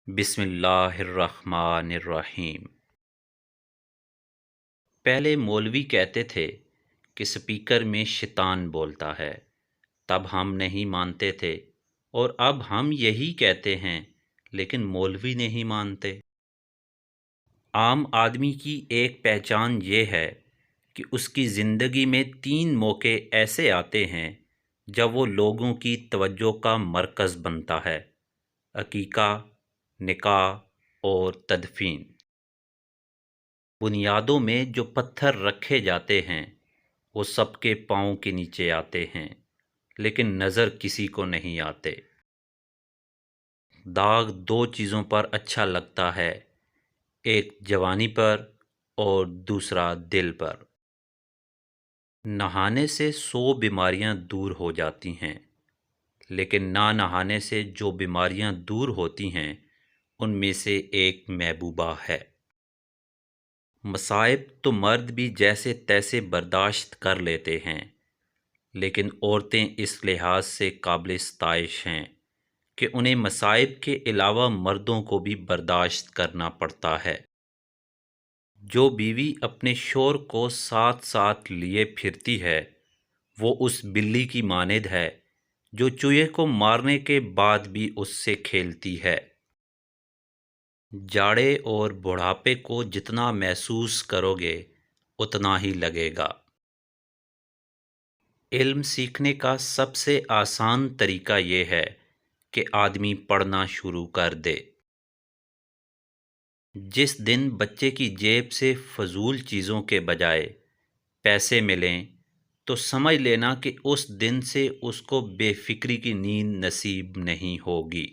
بسم اللہ الرحمن الرحیم۔ پہلے مولوی کہتے تھے کہ سپیکر میں شیطان بولتا ہے، تب ہم نہیں مانتے تھے، اور اب ہم یہی کہتے ہیں لیکن مولوی نہیں مانتے۔ عام آدمی کی ایک پہچان یہ ہے کہ اس کی زندگی میں 3 موقع ایسے آتے ہیں جب وہ لوگوں کی توجہ کا مرکز بنتا ہے: عقیقہ، نکاح اور تدفین۔ بنیادوں میں جو پتھر رکھے جاتے ہیں وہ سب کے پاؤں کے نیچے آتے ہیں، لیکن نظر کسی کو نہیں آتے۔ داغ 2 چیزوں پر اچھا لگتا ہے، ایک جوانی پر اور دوسرا دل پر۔ نہانے سے 100 بیماریاں دور ہو جاتی ہیں، لیکن نہ نہانے سے جو بیماریاں دور ہوتی ہیں ان میں سے ایک محبوبہ ہے۔ مصائب تو مرد بھی جیسے تیسے برداشت کر لیتے ہیں، لیکن عورتیں اس لحاظ سے قابل ستائش ہیں کہ انہیں مصائب کے علاوہ مردوں کو بھی برداشت کرنا پڑتا ہے۔ جو بیوی اپنے شوہر کو ساتھ ساتھ لیے پھرتی ہے وہ اس بلی کی مانند ہے جو چوہے کو مارنے کے بعد بھی اس سے کھیلتی ہے۔ جاڑے اور بڑھاپے کو جتنا محسوس کرو گے اتنا ہی لگے گا۔ علم سیکھنے کا سب سے آسان طریقہ یہ ہے کہ آدمی پڑھنا شروع کر دے۔ جس دن بچے کی جیب سے فضول چیزوں کے بجائے پیسے ملیں تو سمجھ لینا کہ اس دن سے اس کو بے فکری کی نیند نصیب نہیں ہوگی۔